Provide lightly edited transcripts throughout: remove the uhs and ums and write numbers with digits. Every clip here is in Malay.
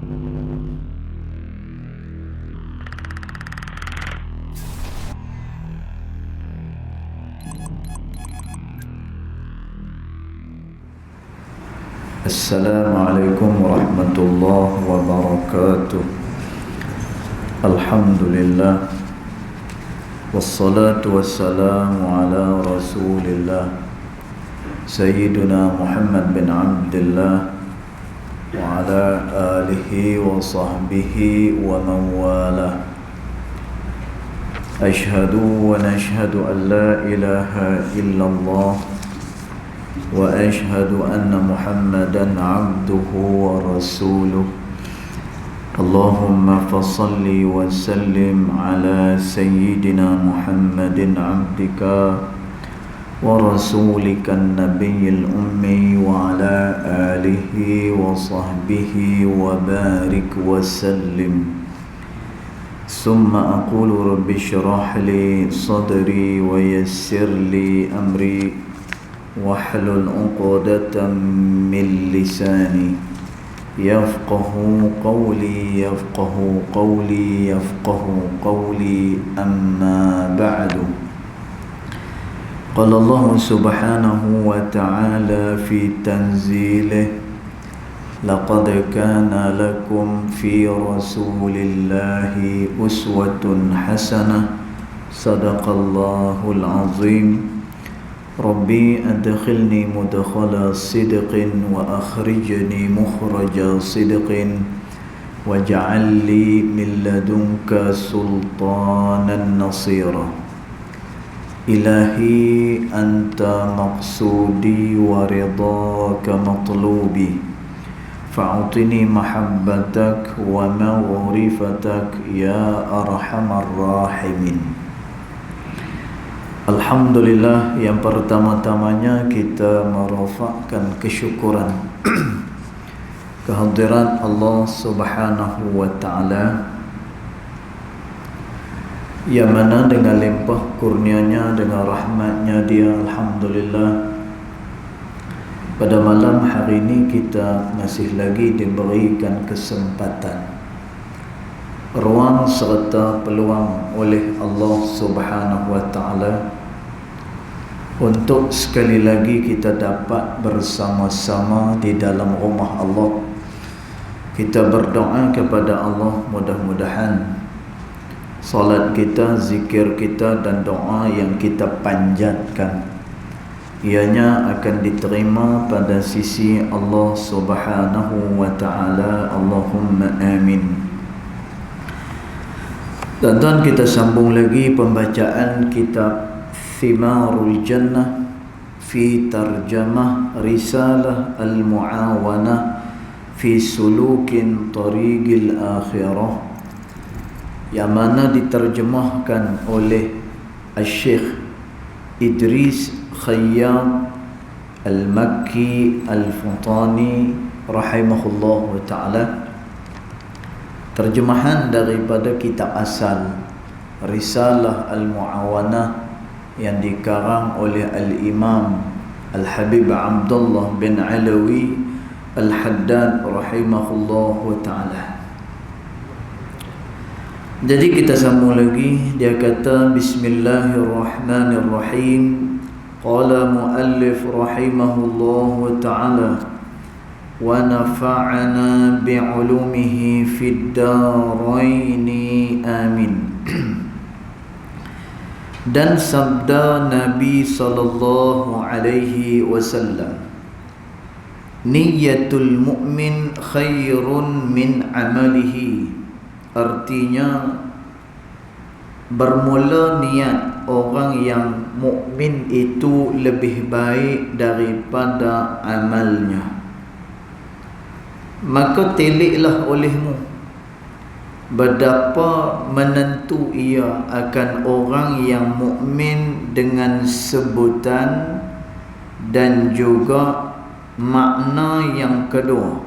Assalamualaikum warahmatullahi wabarakatuh. Alhamdulillah, wassalatu wassalamu ala rasulillah Sayyidina Muhammad bin Abdullah wa ala alihi wa sahbihi wa man walah. Ashhadu wa nashhadu an la ilaha illallah وأشهد أن محمدا عبده ورسوله اللهم فصل وسلم على سيدنا محمد عبدك ورسولك النبي الأمي وعلى آله وصحبه وبارك وسلم ثم أقول رب اشرح لي صدري ويسر لي أمري واحلل عقدة من لساني يفقه قولي أما بعد. قال الله سبحانه وتعالى في تنزيله لقد كان لكم في رسول الله أسوة حسنة صدق الله العظيم. ربي أدخلني مدخل صدق وأخرجني مخرج صدق واجعل لي من لدنك سلطانا نصيرا. إلهي أنت مقصودي ورضاك مطلوبي فأعطني محبتك ومغرفتك يا أرحم الراحمين. Alhamdulillah, yang pertama-tamanya kita merafakkan kesyukuran kehadiran Allah Subhanahu wa Ta'ala, yang mana dengan limpah kurnianya, dengan rahmatnya Dia, Alhamdulillah, pada malam hari ini kita masih lagi diberikan kesempatan, ruang serta peluang oleh Allah Subhanahu wa Ta'ala untuk sekali lagi kita dapat bersama-sama di dalam rumah Allah. Kita berdoa kepada Allah, mudah-mudahan salat kita, zikir kita dan doa yang kita panjatkan ianya akan diterima pada sisi Allah Subhanahu wa Ta'ala. Allahumma amin. Tuan-tuan, kita sambung lagi pembacaan kitab Thimarul Jannah fi Tarjamah Risalah Al-Mu'awanah fi Sulukin Tariqil Akhirah, yang mana diterjemahkan oleh Al-Syekh Idris Khayyam Al-Makki Al-Futani rahimahullah ta'ala. Terjemahan daripada kitab asal Risalah Al-Mu'awanah yang dikarang oleh Al-Imam Al-Habib Abdullah bin Alawi Al-Haddad rahimahullah ta'ala. Jadi kita sambung lagi. Dia kata, Bismillahirrahmanirrahim. Qala muallif rahimahullah ta'ala, wa nafa'ana bi'ulumihi fid daraini amin. Dan sabda Nabi sallallahu alaihi wasallam, niyatul mu'min khairun min amalihi. Artinya, bermula niat orang yang mukmin itu lebih baik daripada amalnya. Maka teliklah olehmu betapa menentu ia akan orang yang mukmin dengan sebutan dan juga makna yang kedua,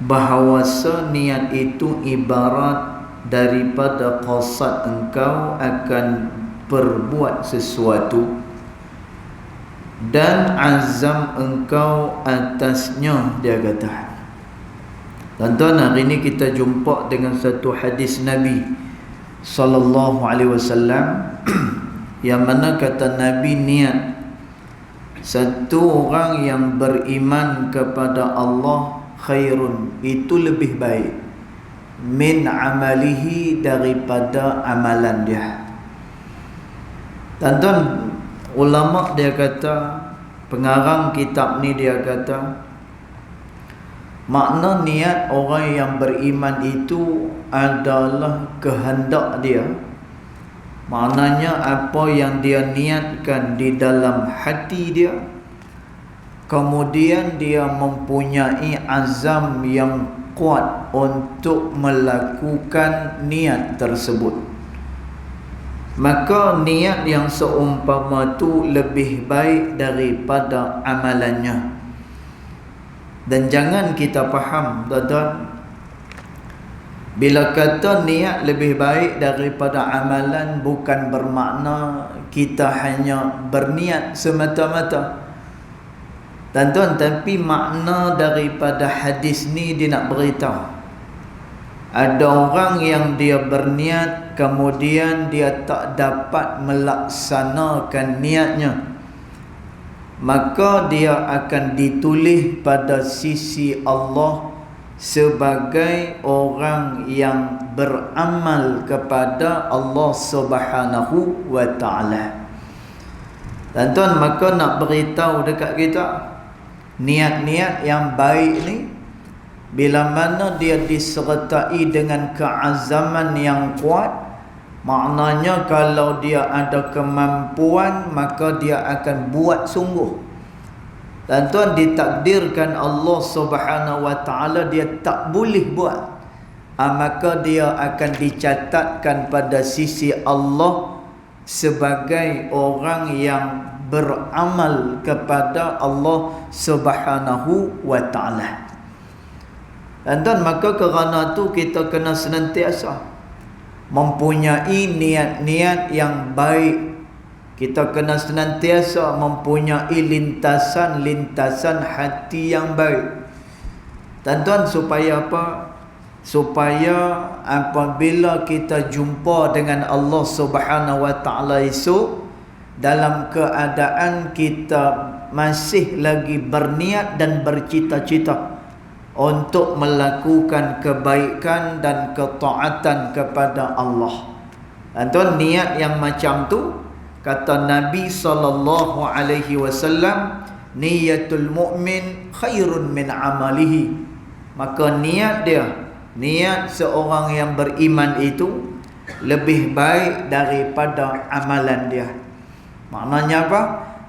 bahawasa niat itu ibarat daripada qasad engkau akan perbuat sesuatu dan azam engkau atasnya. Dia kata, Tuan-tuan, hari ini kita jumpa dengan satu hadis Nabi sallallahu alaihi wasallam yang mana kata Nabi, niat satu orang yang beriman kepada Allah khairun, itu lebih baik min amalihi, daripada amalan dia. Tuan-tuan, ulama dia kata, pengarang kitab ni dia kata, makna niat orang yang beriman itu adalah kehendak dia. Maknanya apa yang dia niatkan di dalam hati dia, kemudian dia mempunyai azam yang kuat untuk melakukan niat tersebut, maka niat yang seumpama itu lebih baik daripada amalannya. Dan jangan kita faham, tuan-tuan, bila kata niat lebih baik daripada amalan, bukan bermakna kita hanya berniat semata-mata, tuan-tuan. Tapi makna daripada hadis ni dia nak beritahu, ada orang yang dia berniat, kemudian dia tak dapat melaksanakan niatnya, maka dia akan ditulis pada sisi Allah sebagai orang yang beramal kepada Allah Subhanahu wa ta'ala. Tuan-tuan, maka nak beritahu dekat kita, niat-niat yang baik ni, bila mana dia disertai dengan keazaman yang kuat, maknanya kalau dia ada kemampuan, maka dia akan buat sungguh. Tuan-tuan, ditakdirkan Allah Subhanahu wa ta'ala dia tak boleh buat, maka dia akan dicatatkan pada sisi Allah sebagai orang yang beramal kepada Allah Subhanahu wa ta'ala. Tuan-tuan, maka kerana tu kita kena senantiasa mempunyai niat-niat yang baik. Kita kena senantiasa mempunyai lintasan-lintasan hati yang baik. Tuan-tuan, supaya apa? Supaya apabila kita jumpa dengan Allah Subhanahu wa ta'ala esok, dalam keadaan kita masih lagi berniat dan bercita-cita untuk melakukan kebaikan dan ketaatan kepada Allah. Tuan-tuan, niat yang macam tu, kata Nabi sallallahu alaihi wasallam, niyatul mu'min khairun min amalihi. Maka niat dia, niat seorang yang beriman itu lebih baik daripada amalan dia. Maknanya apa?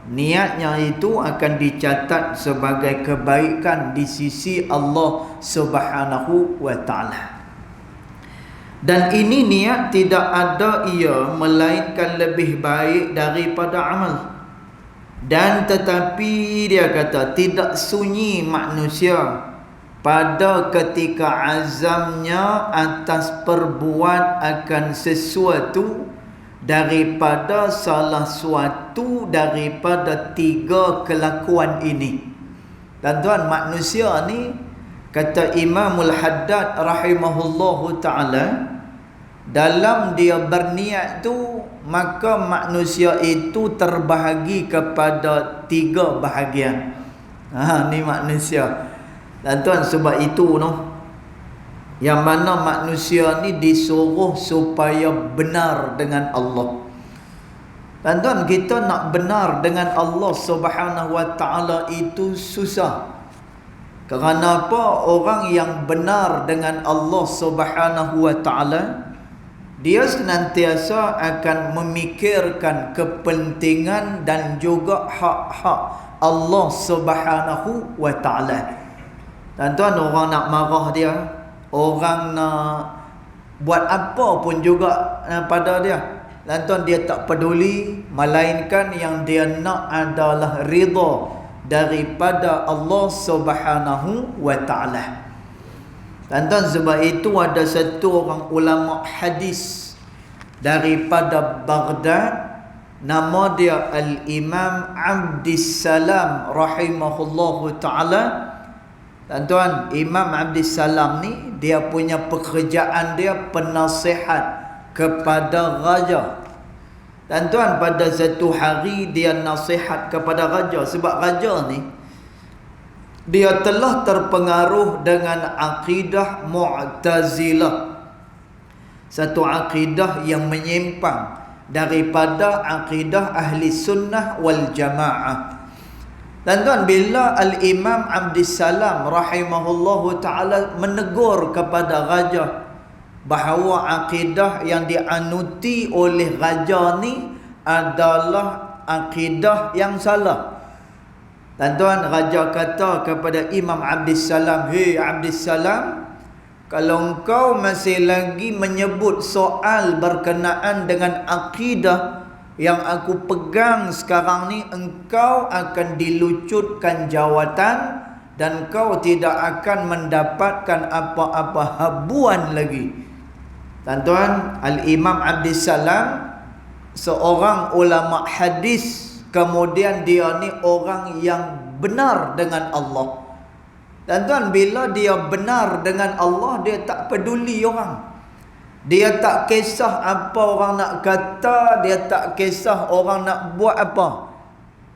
Niatnya itu akan dicatat sebagai kebaikan di sisi Allah Subhanahu wa ta'ala. Dan ini niat tidak ada ia melainkan lebih baik daripada amal. Dan tetapi dia kata, tidak sunyi manusia pada ketika azamnya atas perbuat akan sesuatu daripada salah suatu daripada tiga kelakuan ini. Tuan-tuan, manusia ni, kata Imamul Haddad rahimahullahu ta'ala, dalam dia berniat tu, maka manusia itu terbahagi kepada tiga bahagian. Ni manusia. Tuan-tuan, sebab itu yang mana manusia ni disuruh supaya benar dengan Allah. Tuan-tuan, kita nak benar dengan Allah Subhanahu wa ta'ala itu susah. Kerana apa? Orang yang benar dengan Allah Subhanahu wa ta'ala, dia senantiasa akan memikirkan kepentingan dan juga hak-hak Allah Subhanahu wa ta'ala. Tuan-tuan, orang nak marah dia, orang nak buat apa pun juga pada dia, tuan-tuan, dia tak peduli, melainkan yang dia nak adalah ridha daripada Allah Subhanahu wa ta'ala. Tuan-tuan, sebab itu ada satu orang ulama hadis daripada Baghdad, nama dia Al-Imam Abdissalam rahimahullahu ta'ala. Tuan-tuan, Imam Abdus Salam ni dia punya pekerjaan dia penasihat kepada raja. Tuan-tuan, pada satu hari dia nasihat kepada raja. Sebab raja ni dia telah terpengaruh dengan akidah Mu'tazilah, satu akidah yang menyimpang daripada akidah Ahli Sunnah wal Jamaah. Tuan-tuan, bila Al-Imam Abdus Salam rahimahullahu ta'ala menegur kepada raja bahawa akidah yang dianuti oleh raja ni adalah akidah yang salah. Tuan-tuan, raja kata kepada Imam Abdus Salam, "Hei Abdus Salam, kalau engkau masih lagi menyebut soal berkenaan dengan akidah yang aku pegang sekarang ni, engkau akan dilucutkan jawatan dan kau tidak akan mendapatkan apa-apa habuan lagi." Tuan-tuan, Al-Imam Abdus Salam seorang ulama hadis, kemudian dia ni orang yang benar dengan Allah. Tuan-tuan, bila dia benar dengan Allah, dia tak peduli orang. Dia tak kisah apa orang nak kata, dia tak kisah orang nak buat apa.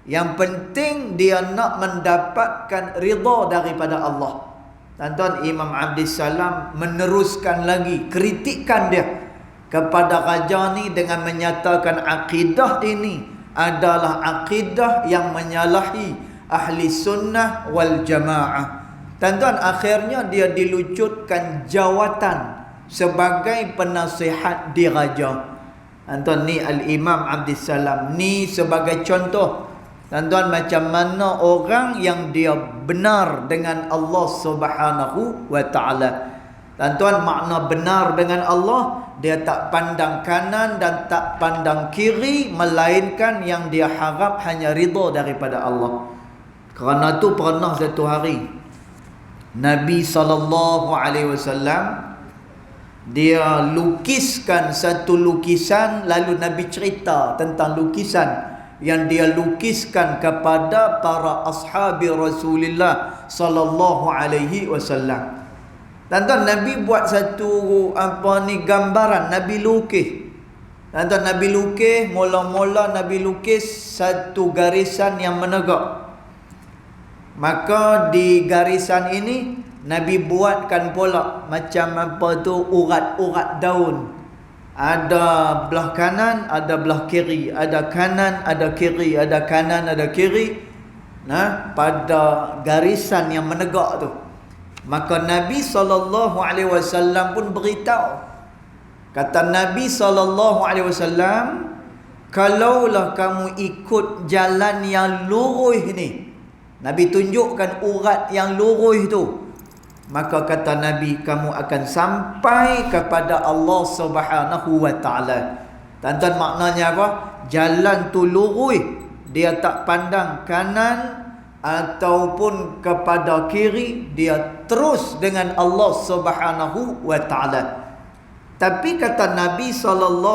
Yang penting dia nak mendapatkan ridha daripada Allah. Tuan-tuan, Imam Abdus Salam meneruskan lagi kritikan dia kepada raja ni dengan menyatakan akidah ini adalah akidah yang menyalahi Ahli Sunnah wal Jamaah. Tuan-tuan, akhirnya dia dilucutkan jawatan sebagai penasihat diraja. Tuan-tuan, ni Al-Imam Abdus Salam ni sebagai contoh. Tuan-tuan, macam mana orang yang dia benar dengan Allah Subhanahu wa ta'ala. Tuan-tuan, makna benar dengan Allah, dia tak pandang kanan dan tak pandang kiri, melainkan yang dia harap hanya ridha daripada Allah. Kerana tu pernah satu hari Nabi SAW dia lukiskan satu lukisan, lalu Nabi cerita tentang lukisan yang dia lukiskan kepada para ashabi Rasulullah sallallahu alaihi wasallam. Tuan-tuan, Nabi buat satu gambaran, Nabi lukis. Tuan-tuan, Nabi lukis, mula-mula Nabi lukis satu garisan yang menegak. Maka di garisan ini Nabi buatkan pula macam urat-urat daun. Ada belah kanan, ada belah kiri, ada kanan, ada kiri, ada kanan, ada kiri. Pada garisan yang menegak tu. Maka Nabi SAW pun beritahu. Kata Nabi SAW, kalaulah kamu ikut jalan yang lurus ni, Nabi tunjukkan urat yang lurus tu, maka kata Nabi, kamu akan sampai kepada Allah Subhanahu wa ta'ala. Tuan-tuan, maknanya apa? Jalan tu lurus, dia tak pandang kanan ataupun kepada kiri, dia terus dengan Allah Subhanahu wa ta'ala. Tapi kata Nabi SAW,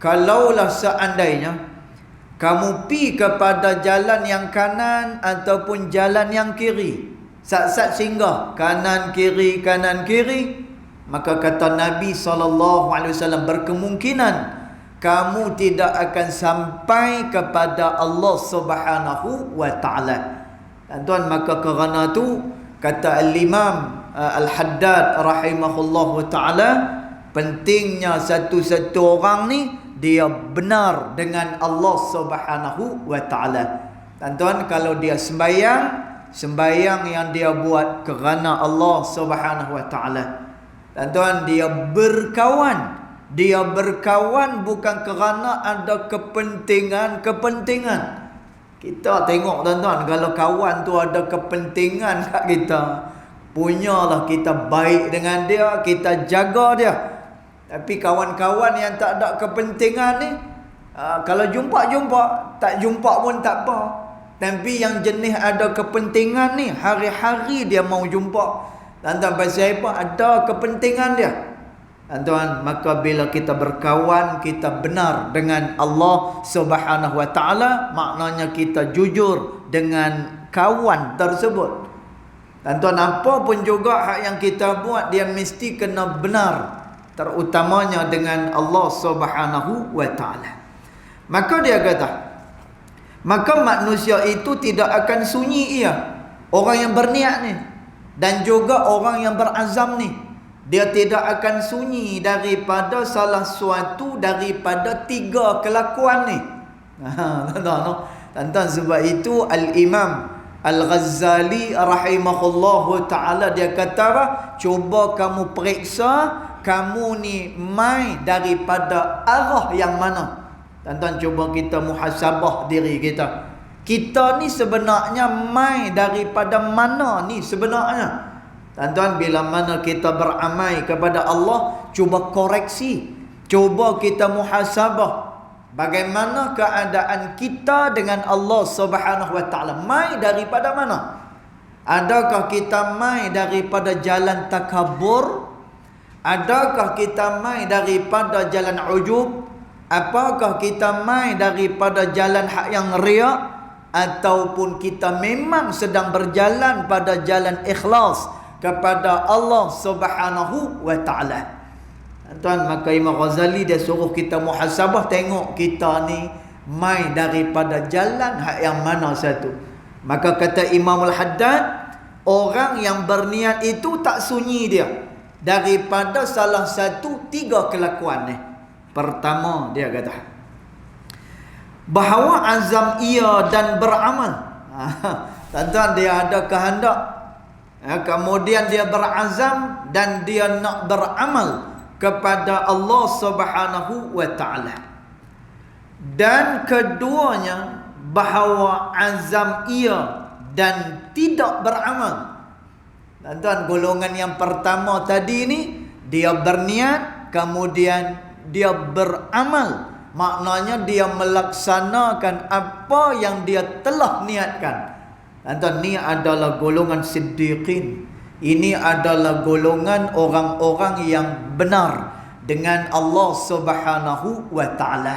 kalaulah seandainya kamu pi kepada jalan yang kanan ataupun jalan yang kiri, sat-sat singgah kanan kiri, maka kata Nabi SAW, berkemungkinan kamu tidak akan sampai kepada Allah Subhanahu wa ta'ala. Tuan-tuan, maka kerana tu kata Al-Imam Al-Haddad rahimahullahu ta'ala, pentingnya satu-satu orang ni dia benar dengan Allah Subhanahu wa ta'ala. Tuan-tuan, kalau dia sembahyang yang dia buat kerana Allah Subhanahu wa ta'ala. Tuan-tuan, dia berkawan bukan kerana ada kepentingan. Kita tengok tuan-tuan, kalau kawan tu ada kepentingan kat kita, punyalah kita baik dengan dia, kita jaga dia. Tapi kawan-kawan yang tak ada kepentingan ni, kalau jumpa, tak jumpa pun tak apa. Tapi yang jenis ada kepentingan ni, hari-hari dia mau jumpa. Tuan-tuan, pasal apa? Ada kepentingan dia. Tuan-tuan, maka bila kita berkawan, kita benar dengan Allah Subhanahu wa ta'ala, maknanya kita jujur dengan kawan tersebut. Tuan-tuan, apa pun juga hak yang kita buat, dia mesti kena benar, terutamanya dengan Allah Subhanahu wa ta'ala. Maka dia kata, maka manusia itu tidak akan sunyi ia, orang yang berniat ni, dan juga orang yang berazam ni, dia tidak akan sunyi daripada salah suatu daripada 3 kelakuan ni. Tuan-tuan, sebab itu Al-Imam Al-Ghazali rahimahullahu ta'ala, dia kata, cuba kamu periksa kamu ni mai daripada arah yang mana. Tuan-tuan, cuba kita muhasabah diri kita. Kita ni sebenarnya mai daripada mana ni sebenarnya? Tuan-tuan, bila mana kita beramal kepada Allah, cuba koreksi, cuba kita muhasabah. Bagaimana keadaan kita dengan Allah Subhanahu wa ta'ala? Mai daripada mana? Adakah kita mai daripada jalan takabur? Adakah kita mai daripada jalan ujub? Apakah kita mai daripada jalan hak yang riak? Ataupun kita memang sedang berjalan pada jalan ikhlas kepada Allah Subhanahu wa ta'ala? Tuan, maka Imam Ghazali dia suruh kita muhasabah, tengok kita ni mai daripada jalan hak yang mana satu. Maka kata Imam Al-Haddad, orang yang berniat itu tak sunyi dia daripada salah satu 3 kelakuan ni. Pertama, dia kata bahawa azam ia dan beramal. Tuan-tuan, dia ada kehendak, kemudian dia berazam dan dia nak beramal kepada Allah Subhanahu wa ta'ala. Dan keduanya, bahawa azam ia dan tidak beramal. Tuan-tuan, golongan yang pertama tadi ni, dia berniat, kemudian dia beramal. Maknanya dia melaksanakan apa yang dia telah niatkan. Tuan-tuan, ni adalah golongan siddiqin. Ini adalah golongan orang-orang yang benar dengan Allah Subhanahu wa ta'ala.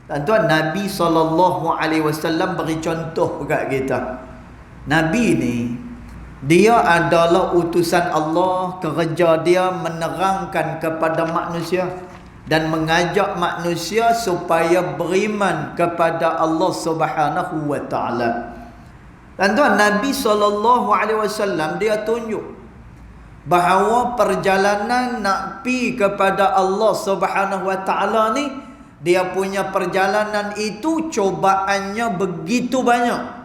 Tuan-tuan, Nabi SAW beri contoh kat kita. Nabi ni, dia adalah utusan Allah. Kerja dia menerangkan kepada manusia dan mengajak manusia supaya beriman kepada Allah Subhanahu wa ta'ala. Tuan-tuan, Nabi SAW dia tunjuk bahawa perjalanan nak pi kepada Allah Subhanahu wa ta'ala ni, dia punya perjalanan itu cobaannya begitu banyak.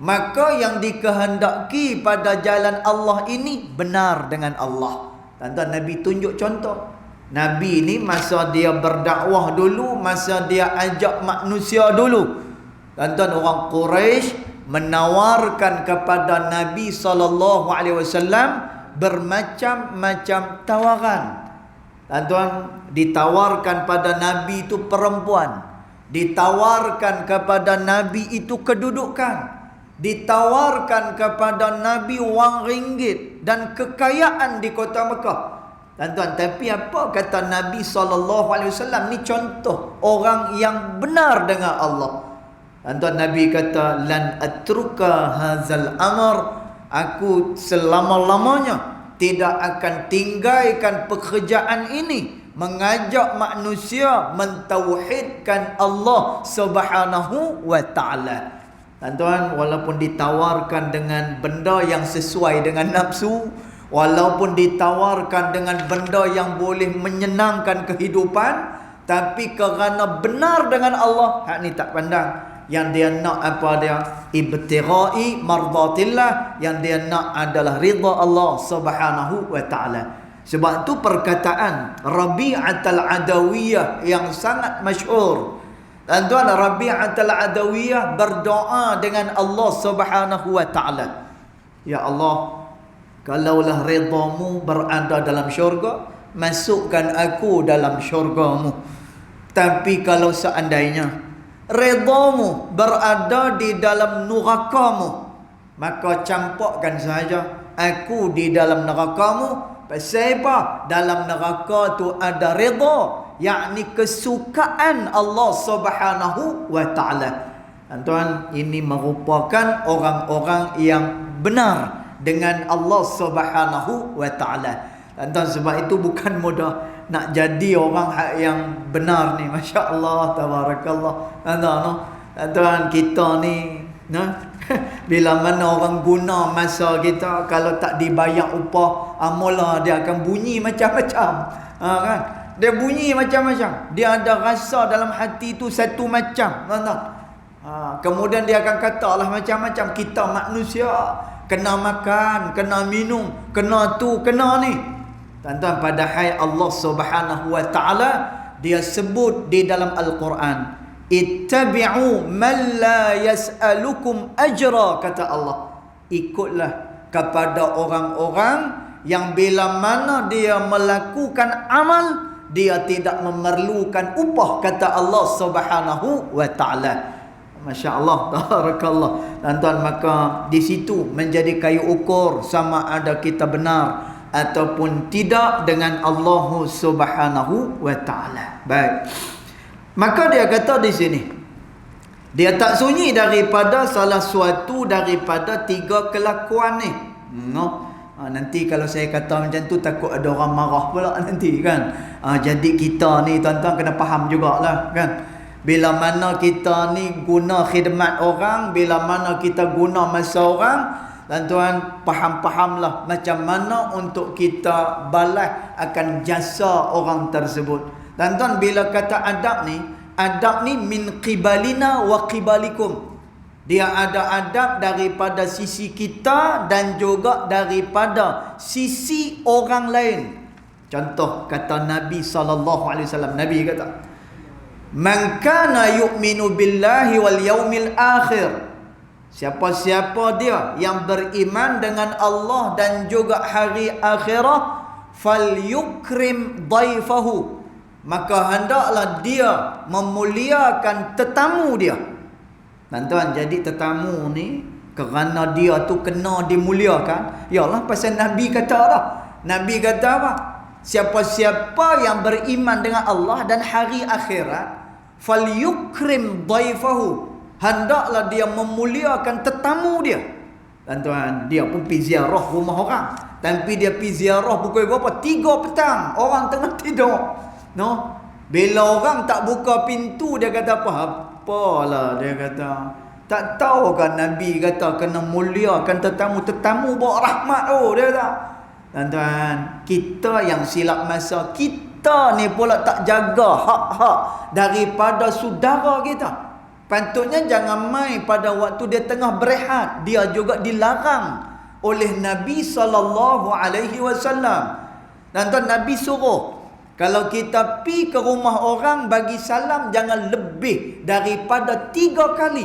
Maka yang dikehendaki pada jalan Allah ini benar dengan Allah. Tuan-tuan, Nabi tunjuk contoh. Nabi ni masa dia berdakwah dulu, masa dia ajak manusia dulu, tuan-tuan, orang Quraisy menawarkan kepada Nabi SAW bermacam-macam tawaran. Tuan-tuan, ditawarkan pada Nabi itu perempuan, ditawarkan kepada Nabi itu kedudukan, ditawarkan kepada Nabi wang ringgit dan kekayaan di kota Mekah. Tuan-tuan, tapi apa kata Nabi SAW? Ni contoh orang yang benar dengan Allah. Tuan-tuan, Nabi kata, lan atruka hazal amr, aku selama-lamanya tidak akan tinggalkan pekerjaan ini, mengajak manusia mentauhidkan Allah Subhanahu wa ta'ala. Tuan-tuan, walaupun ditawarkan dengan benda yang sesuai dengan nafsu, walaupun ditawarkan dengan benda yang boleh menyenangkan kehidupan, tapi kerana benar dengan Allah, hak ni tak pandang. Yang dia nak apa dia? Ibtirai mardatillah. Yang dia nak adalah ridha Allah Subhanahu wa ta'ala. Sebab tu perkataan Rabi'atul Adawiyah yang sangat masyhur. Tuan-tuan, Rabi'atul Adawiyah berdoa dengan Allah Subhanahu wa ta'ala. Ya Allah, kalaulah ridhamu berada dalam syurga, masukkan aku dalam syurgamu. Tapi kalau seandainya ridhamu berada di dalam nerakamu, maka campakkan saja aku di dalam nerakamu. Pasal apa? Dalam neraka tu ada ridha, yakni kesukaan Allah Subhanahu wa ta'ala. Tuan, ini merupakan orang-orang yang benar dengan Allah Subhanahu wa taala. Tuan, sebab itu bukan mudah nak jadi orang yang benar ni. Masya-Allah, tabarakallah. Tuan, kita ni bila mana orang guna masa kita, kalau tak dibayar upah, mula dia akan bunyi macam-macam. Kan? Dia bunyi macam-macam. Dia ada rasa dalam hati tu satu macam. Kemudian dia akan kata lah macam-macam. Kita manusia, kena makan, kena minum, kena tu, kena ni. Tuan-tuan, padahal Allah Subhanahu wa taala dia sebut di dalam Al-Quran, ittabi'u man la yas'alukum ajra, kata Allah. Ikutlah kepada orang-orang yang bila mana dia melakukan amal, dia tidak memerlukan upah, kata Allah Subhanahu wa taala. Masya-Allah, barakallah. Tuan-tuan, maka di situ menjadi kayu ukur sama ada kita benar ataupun tidak dengan Allah Subhanahu wa taala. Baik. Maka dia kata di sini, dia tak sunyi daripada salah suatu daripada tiga kelakuan ni. Nanti kalau saya kata macam tu, takut ada orang marah pula nanti kan. Jadi kita ni tuan-tuan kena faham jugalah kan. Bila mana kita ni guna khidmat orang, bila mana kita guna masa orang, tuan-tuan faham-fahamlah macam mana untuk kita balas akan jasa orang tersebut. Tuan-tuan, bila kata adab ni min qibalina wa qibalikum. Dia ada adab daripada sisi kita dan juga daripada sisi orang lain. Contoh kata Nabi SAW. Nabi kata, man kana yu'minu billahi wal yaumil akhir. Siapa-siapa dia yang beriman dengan Allah dan juga hari akhirat, falyukrim dhaifahu, maka hendaklah dia memuliakan tetamu dia. Tuan-tuan, jadi tetamu ni kerana dia tu kena dimuliakan. Yalah, pasal Nabi kata dah. Nabi kata apa? Siapa-siapa yang beriman dengan Allah dan hari akhirat, falyukrim dhaifahu, hendaklah dia memuliakan tetamu dia. Tuan-tuan, dia pun pergi ziarah rumah orang. Tapi dia pergi ziarah pukul berapa? 3 petang. Orang tengah tidur. Bila orang tak buka pintu, dia kata apa? Apalah dia kata. Tak tahu kan Nabi kata kena muliakan tetamu. Tetamu bawa rahmat dia kata. Tuan-tuan, kita yang silap masa. Kita ni pula tak jaga hak-hak daripada saudara kita. Patutnya jangan main pada waktu dia tengah berehat. Dia juga dilarang oleh Nabi SAW. Tuan-tuan, Nabi suruh, kalau kita pi ke rumah orang bagi salam, jangan lebih daripada 3 kali.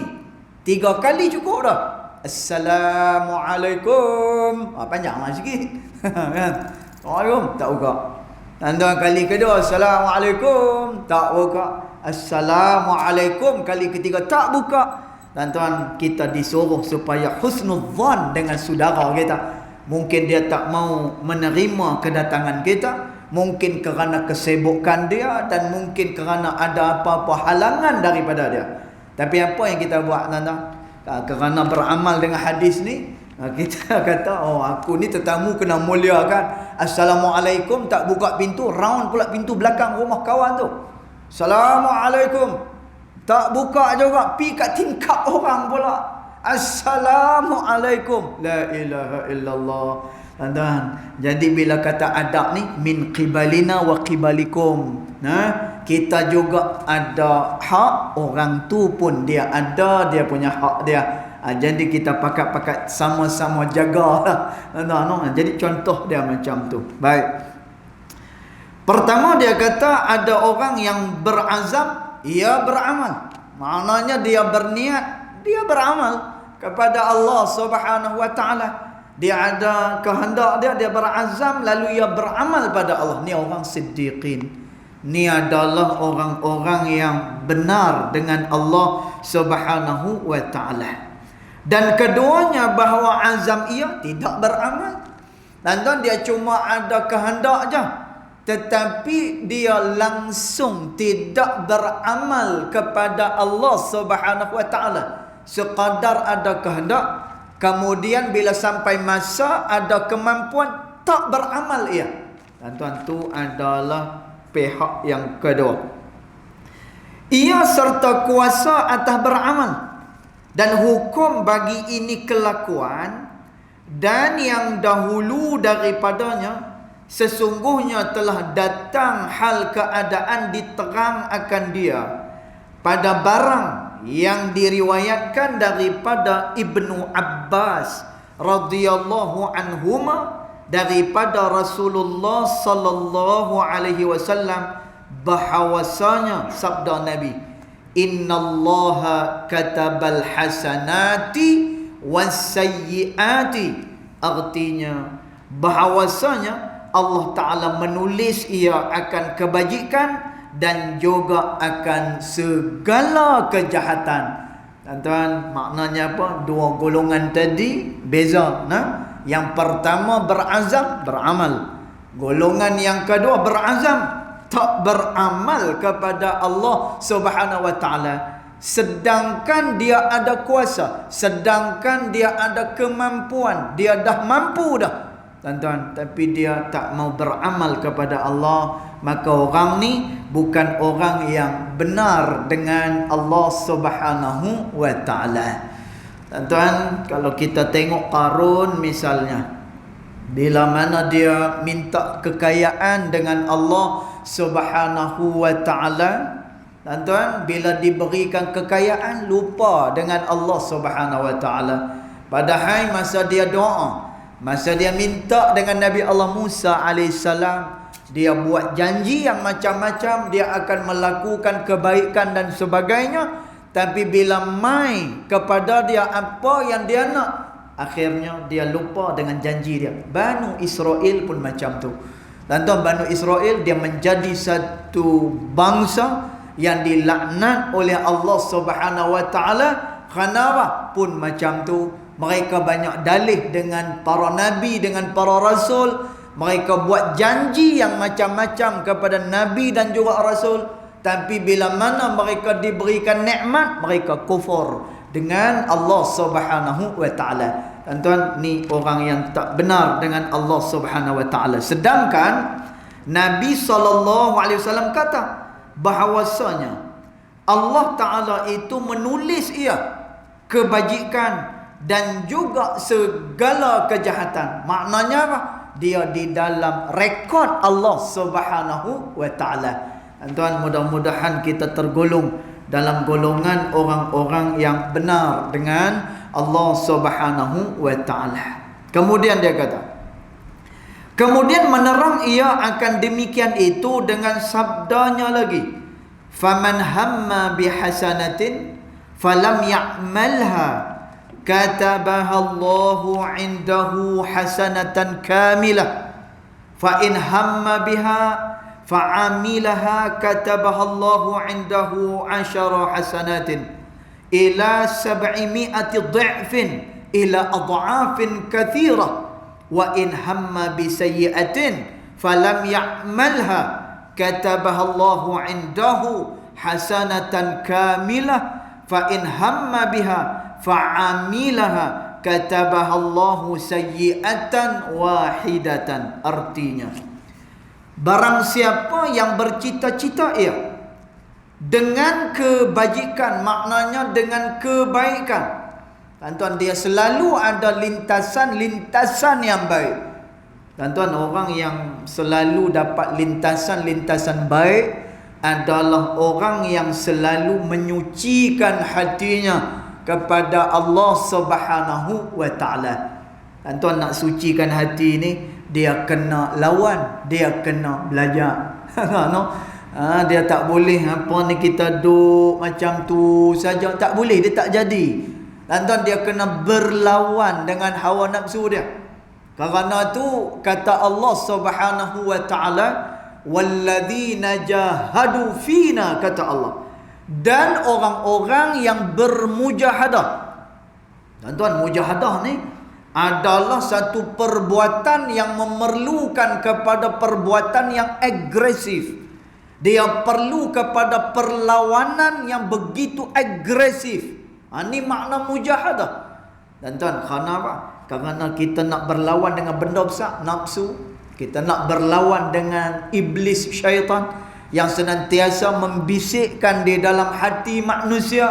3 kali cukup dah. Assalamualaikum. Panjanglah sikit. Kan? Assalamualaikum. Tak buka. Tuan-tuan, kali kedua, Assalamualaikum. Tak buka. Assalamualaikum. Kali ketiga, tak buka. Tuan-tuan, kita disuruh supaya husnudzan dengan saudara kita. Mungkin dia tak mau menerima kedatangan kita, mungkin kerana kesibukan dia, dan mungkin kerana ada apa-apa halangan daripada dia. Tapi apa yang kita buat, tuan-tuan? Kerana beramal dengan hadis ni, kita kata, aku ni tetamu kena muliakan. Assalamualaikum, tak buka pintu, round pula pintu belakang rumah kawan tu. Assalamualaikum, tak buka juga, pi kat tingkap orang pula. Assalamualaikum. La ilaha illallah. Tuan-tuan, jadi bila kata adab ni min qibalina wa qibalikum, kita juga ada hak, orang tu pun dia ada dia punya hak dia. Jadi kita pakat-pakat sama-sama jagalah. Jadi contoh dia macam tu. Baik. Pertama dia kata ada orang yang berazam, ia beramal. Maknanya dia berniat, dia beramal kepada Allah Subhanahu wa taala. Dia ada kehendak dia berazam, lalu ia beramal pada Allah. Ni orang siddiqin. Ni adalah orang-orang yang benar dengan Allah Subhanahu wa taala. Dan keduanya bahawa azam ia tidak beramal. Tuan-tuan, dia cuma ada kehendak je, tetapi dia langsung tidak beramal kepada Allah Subhanahu wa taala, sekadar ada kehendak, kemudian bila sampai masa ada kemampuan tak beramal ia. Tuan-tuan, tu adalah pihak yang kedua. Ia serta kuasa atas beramal, dan hukum bagi ini kelakuan dan yang dahulu daripadanya sesungguhnya telah datang hal keadaan diterang akan dia pada barang yang diriwayatkan daripada Ibnu Abbas radhiyallahu anhuma daripada Rasulullah sallallahu alaihi wasallam bahawasanya sabda Nabi, innallaha katabal hasanati wassayyiati, artinya bahawasanya Allah Ta'ala menulis ia akan kebajikan dan juga akan segala kejahatan. Tuan-tuan, maknanya apa? Dua golongan tadi beza. Nah, yang pertama berazam, beramal. Golongan yang kedua berazam, tak beramal kepada Allah Subhanahu wa taala. Sedangkan dia ada kuasa, sedangkan dia ada kemampuan, dia dah mampu dah. Tuan-tuan, tapi dia tak mau beramal kepada Allah, maka orang ni bukan orang yang benar dengan Allah Subhanahu wa taala. Tuan-tuan, kalau kita tengok Qarun misalnya, bila mana dia minta kekayaan dengan Allah Subhanahu wa taala, tuan-tuan, bila diberikan kekayaan lupa dengan Allah Subhanahu wa taala. Padahal masa dia doa, masa dia minta dengan Nabi Allah Musa alaihissalam, dia buat janji yang macam-macam, dia akan melakukan kebaikan dan sebagainya. Tapi bila mai kepada dia apa yang dia nak, akhirnya dia lupa dengan janji dia. Banu Israel pun macam tu. Tuan-tuan, Banu Israel dia menjadi satu bangsa yang dilaknat oleh Allah Subhanahu wa taala. Kenapa pun macam tu? Mereka banyak dalih dengan para nabi, dengan para rasul. Mereka buat janji yang macam-macam kepada nabi dan juga rasul. Tapi bila mana mereka diberikan nikmat, mereka kufur dengan Allah Subhanahu wa taala. Tuan-tuan, ni orang yang tak benar dengan Allah Subhanahu wa taala. Sedangkan Nabi SAW kata bahawasanya Allah Ta'ala itu menulis ia kebajikan dan juga segala kejahatan. Maknanya apa? Dia di dalam rekod Allah Subhanahu wa taala. Tuan, mudah-mudahan kita tergolong dalam golongan orang-orang yang benar dengan Allah Subhanahu wa taala. Kemudian dia kata, kemudian menerang ia akan demikian itu dengan sabdanya lagi, faman hamma bihasanatin falam ya'malha katabaha Allahu 'indahu hasanatan kamilah fa in hamma biha fa'amilaha katabaha Allahu 'indahu 'ashara hasanatin ila 700 dha'fin ila adha'afin katsirah wa in hamma bi sayyi'atin falam ya'malha katabaha Allahu 'indahu hasanatan kamilah fa in hamma biha fa'amilaha katabaha Allahu sayyi'atan wahidatan. Artinya, barang siapa yang bercita-cita ia dengan kebajikan, maknanya dengan kebaikan, tuan-tuan, dia selalu ada lintasan-lintasan yang baik. Tuan-tuan, orang yang selalu dapat lintasan-lintasan baik adalah orang yang selalu menyucikan hatinya kepada Allah Subhanahu wa taala. Tuan-tuan, nak sucikan hati ni, dia kena lawan, dia kena belajar. No? Dia tak boleh apa ni kita duk macam tu saja, tak boleh, dia tak jadi. Tuan-tuan, dia kena berlawan dengan hawa nafsu dia. Kerana tu kata Allah Subhanahu wa taala, walladzina jahadu fina, kata Allah, dan orang-orang yang bermujahadah. Tuan-tuan, mujahadah ni adalah satu perbuatan yang memerlukan kepada perbuatan yang agresif. Dia perlu kepada perlawanan yang begitu agresif. Ini makna mujahadah. Dan tuan, kerana apa? Kerana kita nak berlawan dengan benda besar, nafsu. Kita nak berlawan dengan iblis syaitan yang senantiasa membisikkan di dalam hati manusia.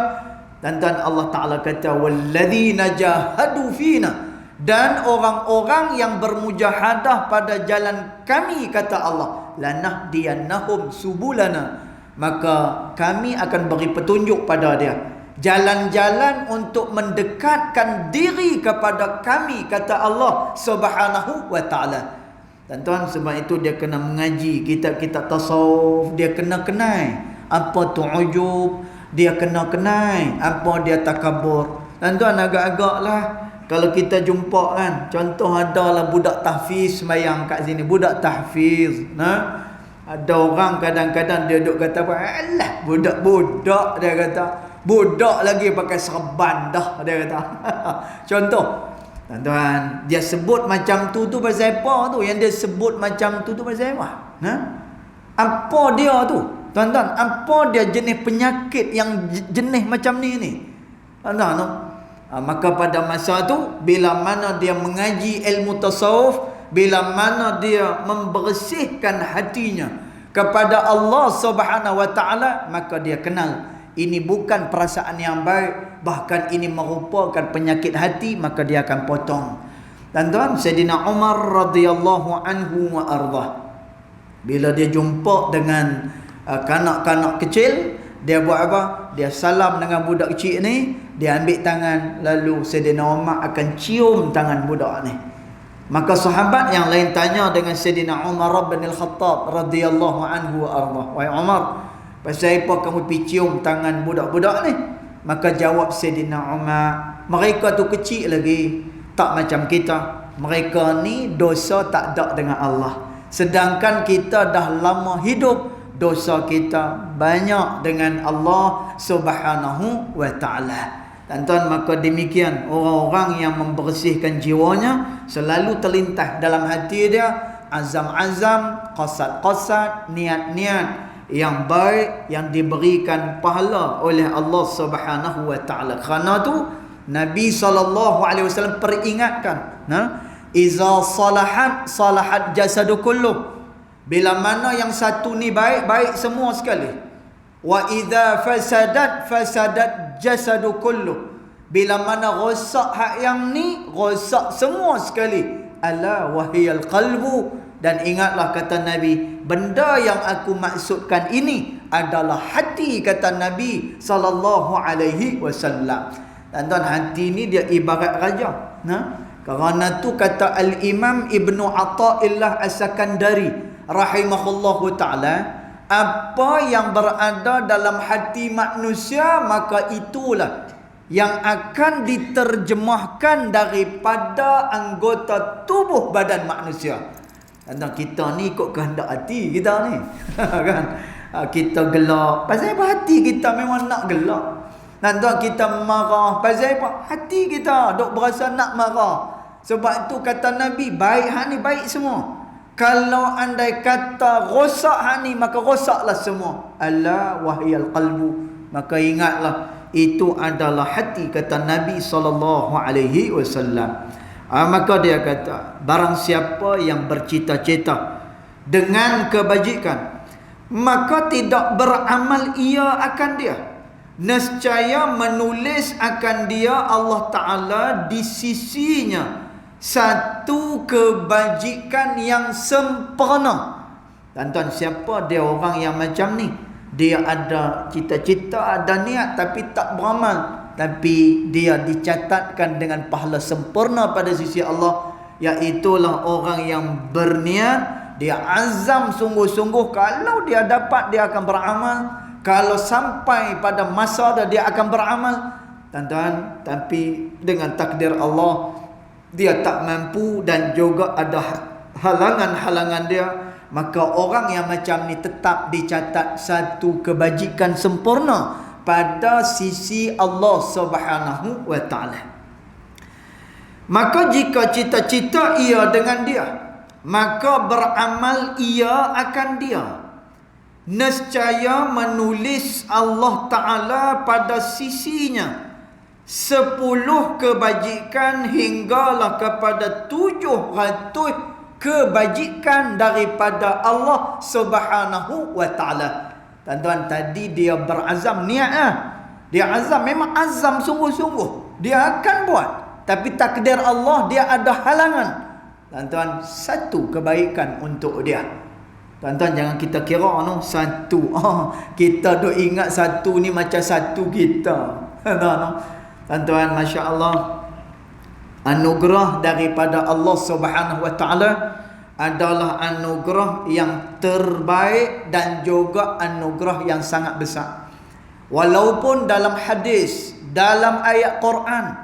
Dan tuan, Allah Ta'ala kata, walladzina jahadu fina, dan orang-orang yang bermujahadah pada jalan kami, kata Allah, lanahdiyannahum subulana, maka kami akan beri petunjuk pada dia jalan-jalan untuk mendekatkan diri kepada kami, kata Allah Subhanahu wa ta'ala. Dan tuan, sebab itu dia kena mengaji kitab-kitab tasawuf, dia kena kenal apa tu ujub, dia kena kenal apa dia takabur. Dan tuan, agak-agaklah kalau kita jumpa kan, contoh adalah budak tahfiz sembahyang kat sini, budak tahfiz, ada orang kadang-kadang dia duduk kata apa, alah budak-budak, dia kata budak lagi pakai serban dah, dia kata. Contoh, tuan-tuan, dia sebut macam tu pasal apa tu? Yang dia sebut macam tu pasal apa? Apa dia tu? Tuan-tuan, apa dia jenis penyakit yang jenis macam ni? Tuan-tuan, maka pada masa tu, bila mana dia mengaji ilmu tasawuf, bila mana dia membersihkan hatinya kepada Allah Subhanahu wa ta'ala, maka dia kenal ini bukan perasaan yang baik, bahkan ini merupakan penyakit hati, maka dia akan potong. Dan tuan, Sayyidina Umar radhiyallahu anhu wa ardah, bila dia jumpa dengan kanak-kanak kecil, dia buat apa? Dia salam dengan budak kecil ni, dia ambil tangan, lalu Sayyidina Umar akan cium tangan budak ni. Maka sahabat yang lain tanya dengan Sayyidina Umar bin Al-Khattab radhiyallahu anhu wa ardah, wahai Umar, pasal apa kamu pergi cium tangan budak-budak ni? Maka jawab Sayyidina Umar, mereka tu kecil lagi, tak macam kita. Mereka ni dosa tak ada dengan Allah, sedangkan kita dah lama hidup, dosa kita banyak dengan Allah Subhanahu wa ta'ala. Dan tuan, maka demikian orang-orang yang membersihkan jiwanya, selalu terlintas dalam hati dia azam-azam, qasad-qasad, niat-niat yang baik yang diberikan pahala oleh Allah Subhanahu wa ta'ala. Kerana tu Nabi SAW peringatkan, iza salahat jasadu kulluh, bila mana yang satu ni baik, baik semua sekali. Wa idza fasadat jasadu kullu, bila mana rosak hak yang ni, rosak semua sekali. Ala wahiyal qalbu, dan ingatlah kata Nabi, benda yang aku maksudkan ini adalah hati, kata Nabi sallallahu alaihi wasallam. Dan tuan, hati ni dia ibarat raja. Kerana tu kata Al-Imam Ibnu Athaillah As-Sakandari rahimahullahu ta'ala, apa yang berada dalam hati manusia, maka itulah yang akan diterjemahkan daripada anggota tubuh badan manusia. Dan kita ni ikut kehendak hati kita ni. Kan? Kita gelak, pasal apa? Hati kita memang nak gelak. Dan tuan, kita marah, pasal apa? Hati kita dok berasa nak marah. Sebab itu kata Nabi, baik hak ni baik semua. Kalau andai kata rosak hak ni, maka rosaklah semua. Ala wahiyal qalbu, maka ingatlah itu adalah hati, kata Nabi SAW. Maka dia kata, barang siapa yang bercita-cita dengan kebajikan, maka tidak beramal ia akan dia, nescaya menulis akan dia Allah Ta'ala di sisinya satu kebajikan yang sempurna. Dan tuan, siapa dia orang yang macam ni? Dia ada cita-cita, ada niat, tapi tak beramal, tapi dia dicatatkan dengan pahala sempurna pada sisi Allah. Iaitulah orang yang berniat, dia azam sungguh-sungguh, kalau dia dapat dia akan beramal, kalau sampai pada masa dia akan beramal. Tuan-tuan, tapi dengan takdir Allah, dia tak mampu dan juga ada halangan-halangan dia, maka orang yang macam ni tetap dicatat satu kebajikan sempurna pada sisi Allah Subhanahu wa ta'ala. Maka jika cita-cita ia dengan dia, maka beramal ia akan dia. Nescaya menulis Allah Ta'ala pada sisinya 10 kebajikan hinggalah kepada 700 kebajikan daripada Allah Subhanahu wa Ta'ala. Tuan-tuan, tadi dia berazam, niat lah. Dia azam, memang azam sungguh-sungguh. Dia akan buat. Tapi takdir Allah, dia ada halangan. Tuan-tuan, 1 kebaikan untuk dia. Tuan-tuan, jangan kita kira no, 1. Kita duk ingat 1 ni macam 1 kita. Tuan-tuan, Masya Allah, anugerah daripada Allah Subhanahu wa Ta'ala adalah anugerah yang terbaik dan juga anugerah yang sangat besar. Walaupun dalam hadis, dalam ayat Quran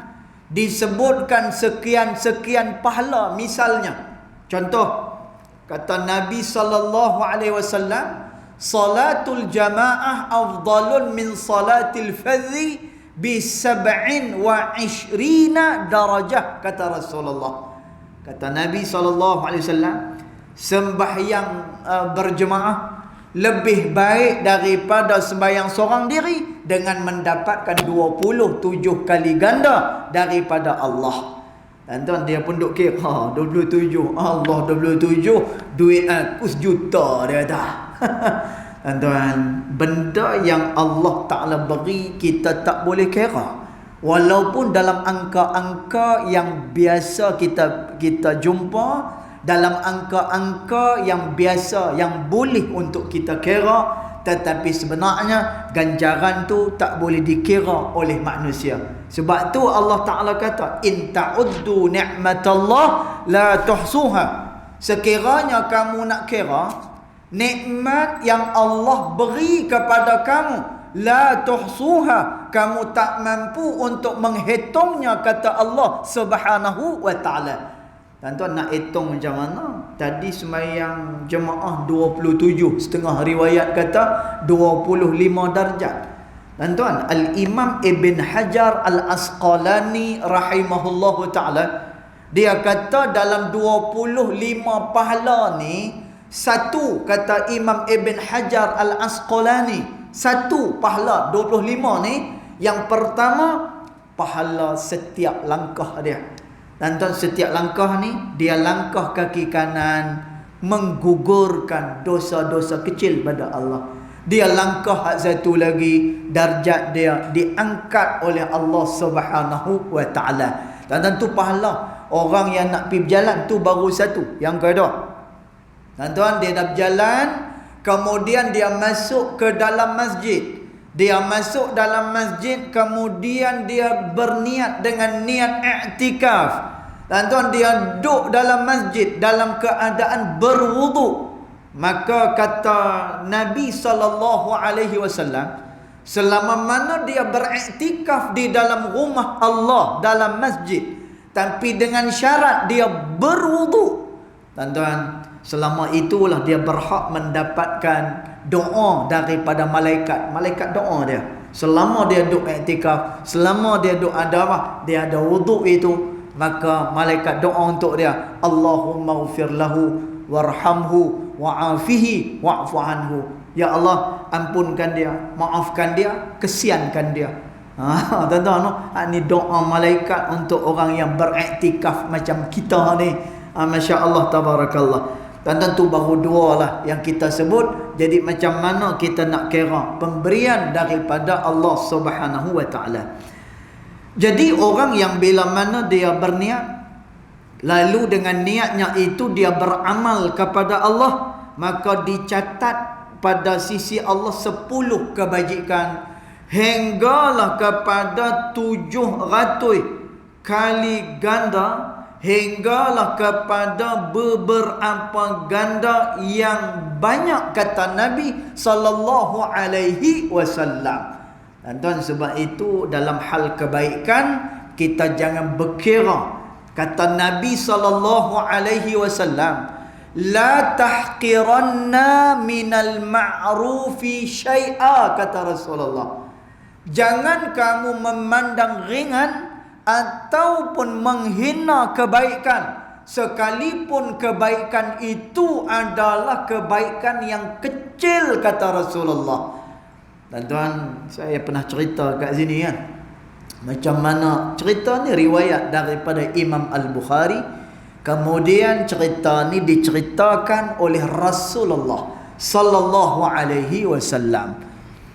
disebutkan sekian-sekian pahala, misalnya contoh kata Nabi sallallahu alaihi wasallam, salatul jamaah afdalun min salatil fardhi bi 27 darajah, kata Rasulullah. Kata Nabi sallallahu alaihi wasallam, sembahyang berjemaah lebih baik daripada sembahyang seorang diri dengan mendapatkan 27 kali ganda daripada Allah. Tuan-tuan, dia pun duk kira 27, Allah 27, duit aku 1 juta, dia kata. Tuan-tuan, benda yang Allah Ta'ala beri kita tak boleh kira. Walaupun dalam angka-angka yang biasa kita jumpa, dalam angka-angka yang biasa yang boleh untuk kita kira, tetapi sebenarnya ganjaran tu tak boleh dikira oleh manusia. Sebab tu Allah Ta'ala kata, in ta'uddu ni'matallah la tuhsuha. Sekiranya kamu nak kira nikmat yang Allah beri kepada kamu, la tuhsuha, kamu tak mampu untuk menghitungnya, kata Allah Subhanahu wa Ta'ala. Tuan-tuan, nak hitung macam mana? Tadi sembahyang jemaah 27, setengah riwayat kata 25 darjat. Tuan-tuan, Al-Imam Ibn Hajar Al-Asqalani rahimahullahu ta'ala, dia kata dalam 25 pahala ni, 1, kata Imam Ibn Hajar Al-Asqalani, 1 pahala 25 ni, yang pertama, pahala setiap langkah dia. Tuan-tuan, setiap langkah ni, dia langkah kaki kanan menggugurkan dosa-dosa kecil pada Allah. Dia langkah satu lagi, darjat dia diangkat oleh Allah Subhanahu wa Ta'ala. Tuan-tuan, tu pahala. Orang yang nak pergi berjalan tu baru 1. Yang kedua, tuan-tuan, dia dah berjalan, kemudian dia masuk ke dalam masjid. Dia masuk dalam masjid, kemudian dia berniat dengan niat i'tikaf. Tuan-tuan, dia duduk dalam masjid dalam keadaan berwuduk. Maka kata Nabi SAW, selama mana dia beriktikaf di dalam rumah Allah, dalam masjid, tapi dengan syarat dia berwuduk, tuan-tuan, selama itulah dia berhak mendapatkan doa daripada malaikat. Malaikat doa dia selama dia duduk iktikaf, selama dia duduk ada dia ada wuduk itu, maka malaikat doa untuk dia, Allahumma ghfir lahu warhamhu wa'afihi wa'fu anhu. Ya Allah, ampunkan dia, maafkan dia, kesiankan dia. Tuan-tuan, ni doa malaikat untuk orang yang beriktikaf macam kita ni. Masya Allah, tabarakallah. Tuan-tuan, tu baru 2 lah yang kita sebut. Jadi macam mana kita nak kira pemberian daripada Allah Subhanahu wa Ta'ala. Jadi orang yang bila mana dia berniat, lalu dengan niatnya itu dia beramal kepada Allah, maka dicatat pada sisi Allah 10 kebajikan hinggalah kepada 700 kali ganda, hinggalah kepada beberapa ganda yang banyak, kata Nabi sallallahu alaihi wasallam. Tuan-tuan, sebab itu dalam hal kebaikan kita jangan berkira. Kata Nabi sallallahu alaihi wasallam, la tahqiranna minal ma'rufi syai'a, kata Rasulullah. Jangan kamu memandang ringan ataupun menghina kebaikan, sekalipun kebaikan itu adalah kebaikan yang kecil, kata Rasulullah. Dan tuan, saya pernah cerita kat sini kan, macam mana cerita ni riwayat daripada Imam Al-Bukhari, kemudian cerita ni diceritakan oleh Rasulullah sallallahu alaihi wasallam.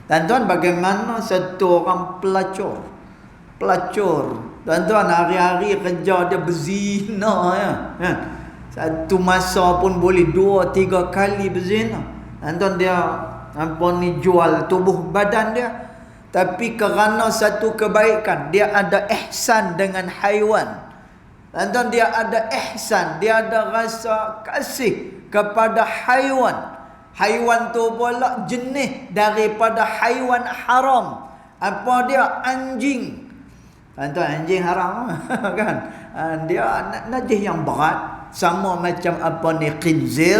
Dan tuan, bagaimana satu orang pelacur, tuan-tuan, hari-hari kerja dia berzina ya. Satu masa pun boleh 2-3 kali berzina. Tuan-tuan, dia jual tubuh badan dia, tapi kerana satu kebaikan, dia ada ihsan dengan haiwan. Tuan-tuan, dia ada ihsan, dia ada rasa kasih kepada haiwan. Haiwan tu pula jenis daripada haiwan haram. Apa dia? Anjing. Tuan-tuan, anjing haram kan? Dia najis yang berat, sama macam khinzir.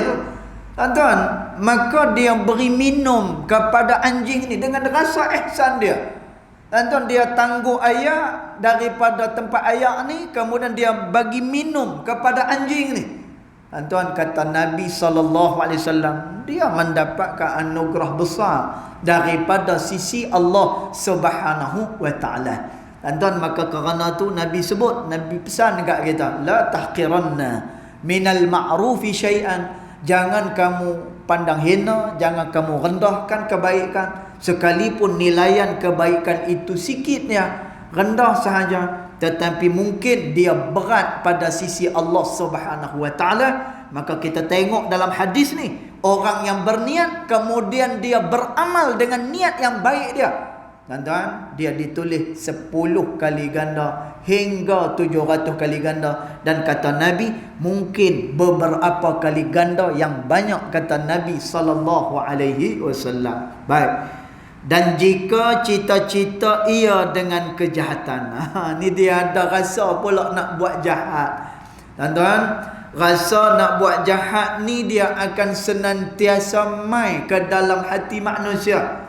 Tuan-tuan, maka dia beri minum kepada anjing ni dengan rasa ihsan dia. Tuan-tuan, dia tangguh air daripada tempat air ni, kemudian dia bagi minum kepada anjing ni. Tuan-tuan, kata Nabi SAW, dia mendapatkan anugerah besar daripada sisi Allah Subhanahu wa ta'ala. Tuan-tuan, maka kerana tu Nabi sebut, Nabi pesan dekat kita, la tahqiranna minal ma'rufi syai'an. Jangan kamu pandang hina, jangan kamu rendahkan kebaikan, sekalipun nilaian kebaikan itu sikitnya, rendah sahaja, tetapi mungkin dia berat pada sisi Allah Subhanahu wa ta'ala. Maka kita tengok dalam hadis ni, orang yang berniat kemudian dia beramal dengan niat yang baik dia, tuan-tuan, dia ditulis 10 kali ganda hingga 700 kali ganda. Dan kata Nabi, mungkin beberapa kali ganda yang banyak, kata Nabi sallallahu alaihi wasallam. Baik. Dan jika cita-cita ia dengan kejahatan, ni dia ada rasa pula nak buat jahat. Tuan-tuan, rasa nak buat jahat ni dia akan senantiasa mai ke dalam hati manusia.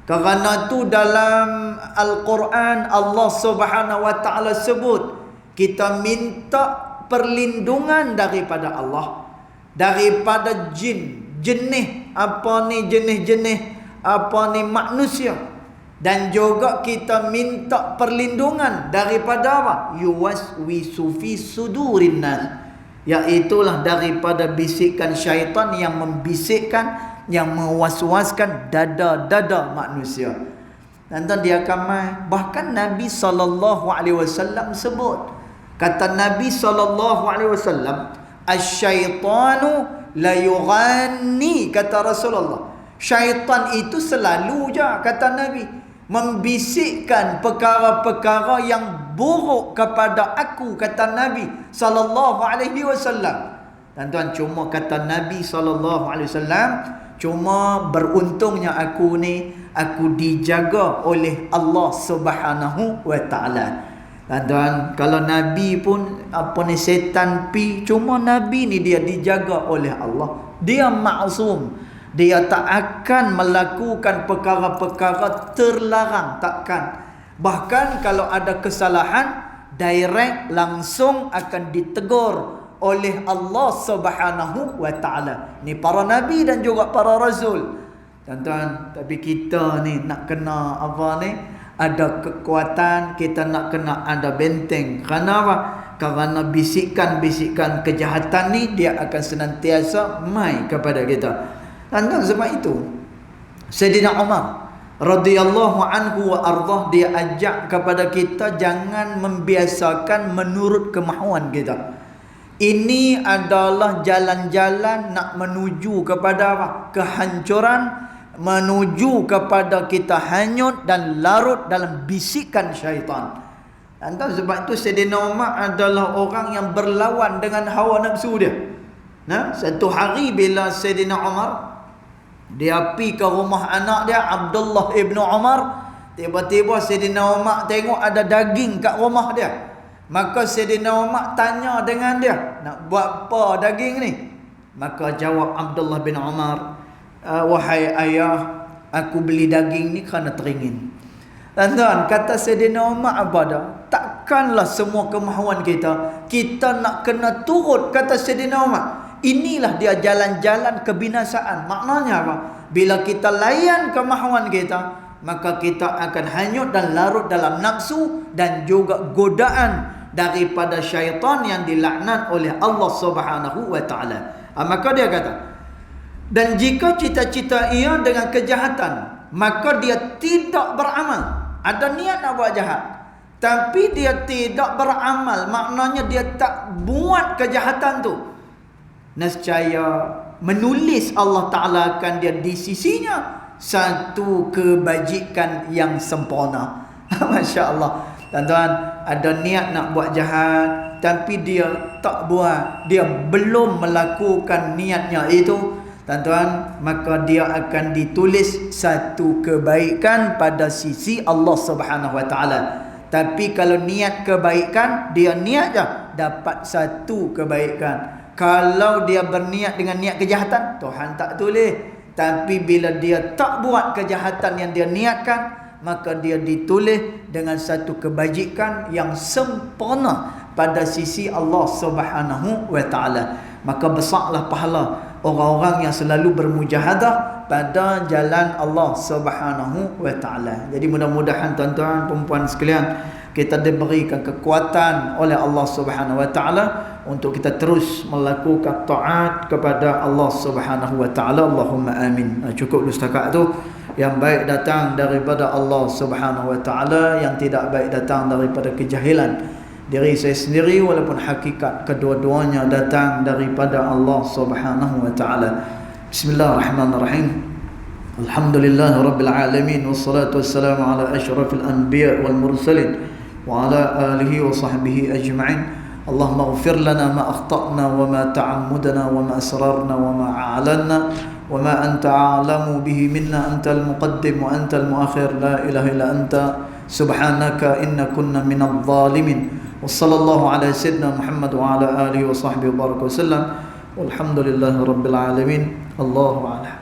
Kerana tu dalam Al-Quran Allah Subhanahu wa ta'ala sebut, kita minta perlindungan daripada Allah, daripada jin, jenis jenis-jenis manusia. Dan juga kita minta perlindungan daripada apa? Yuwaswisu fi sudurin nas, iaitulah daripada bisikan syaitan yang membisikkan, yang mewaswaskan dada-dada manusia. Dan dia akan mai. Bahkan Nabi SAW sebut, kata Nabi SAW, asyaitanu la yughanni, kata Rasulullah, syaitan itu selalu je, kata Nabi, membisikkan perkara-perkara yang buruk kepada aku, kata Nabi SAW. Tuan-tuan, cuma kata Nabi SAW, cuma beruntungnya aku ni, aku dijaga oleh Allah Subhanahu wa ta'ala. Tuan-tuan, kalau Nabi pun setan pi, cuma Nabi ni dia dijaga oleh Allah. Dia maksum. Dia tak akan melakukan perkara-perkara terlarang, takkan. Bahkan kalau ada kesalahan, direct langsung akan ditegur oleh Allah Subhanahu wa ta'ala. Ni para nabi dan juga para rasul. Tuan-tuan, tapi kita ni nak kena ada kekuatan, kita nak kena ada benteng. Kerana apa? Kerana bisikan-bisikan kejahatan ni dia akan senantiasa mai kepada kita. Tuan-tuan, sebab itu Sayyidina Umar radhiyallahu anhu wa ardhah, dia ajak kepada kita jangan membiasakan menurut kemahuan kita. Ini adalah jalan-jalan nak menuju kepada apa? Kehancuran, menuju kepada kita hanyut dan larut dalam bisikan syaitan. Dan sebab itu Sayyidina Umar adalah orang yang berlawan dengan hawa nafsu dia. Satu hari bila Sayyidina Umar dia pergi ke rumah anak dia Abdullah ibn Umar, tiba-tiba Sayyidina Umar tengok ada daging kat rumah dia. Maka Sayyidina Umar tanya dengan dia, nak buat apa daging ni? Maka jawab Abdullah bin Umar, wahai ayah, aku beli daging ni kerana teringin. Tuan-tuan, kata Sayyidina Umar apa dah? Tak takkanlah semua kemahuan kita nak kena turut, kata Sayyidina Umar. Inilah dia jalan-jalan kebinasaan. Maknanya apa? Bila kita layan kemahuan kita, maka kita akan hanyut dan larut dalam nafsu dan juga godaan daripada syaitan yang dilaknat oleh Allah Subhanahu wa taala. Maka dia kata, dan jika cita-cita ia dengan kejahatan, maka dia tidak beramal. Ada niat nak buat jahat, tapi dia tidak beramal, maknanya dia tak buat kejahatan tu. Nescaya menulis Allah Ta'ala akan dia di sisinya satu kebajikan yang sempurna. Masya Allah. Tuan-tuan, ada niat nak buat jahat, tapi dia tak buat, dia belum melakukan niatnya itu, tuan-tuan, maka dia akan ditulis satu kebaikan pada sisi Allah Subhanahu wa taala. Tapi kalau niat kebaikan, dia niat je, dapat satu kebaikan. Kalau dia berniat dengan niat kejahatan, Tuhan tak tulis. Tapi bila dia tak buat kejahatan yang dia niatkan, maka dia ditulis dengan satu kebajikan yang sempurna pada sisi Allah Subhanahu wa taala. Maka besarlah pahala orang-orang yang selalu bermujahadah pada jalan Allah Subhanahu wa taala. Jadi mudah-mudahan tuan-tuan perempuan sekalian, kita diberikan kekuatan oleh Allah Subhanahu wa taala untuk kita terus melakukan taat kepada Allah Subhanahu wa taala. Allahumma amin. Cukup dulu setakat tu. Yang baik datang daripada Allah Subhanahu wa taala, yang tidak baik datang daripada kejahilan diri saya sendiri, walaupun hakikat kedua-duanya datang daripada Allah Subhanahu wa taala. Bismillahirrahmanirrahim. Alhamdulillahirabbil alamin, wassalatu wassalamu ala asyrafil anbiya wal mursalin wa ala alihi wa sahbihi ajma'in. Allahumma ighfir lana ma akhtana wa ma ta'ammudna wa ma asrarna wa ma a'lanna wa ma anta a'lamu bihi minna, antal muqaddim wa antal muakhir, la ilaha illa anta subhanaka inna kunna minadh dhalimin. Wa sallallahu ala sayyidina Muhammad wa ala alihi wa sahbihi wa baraka wa sallam. Walhamdulillahi rabbil alamin. Allahu a'lam.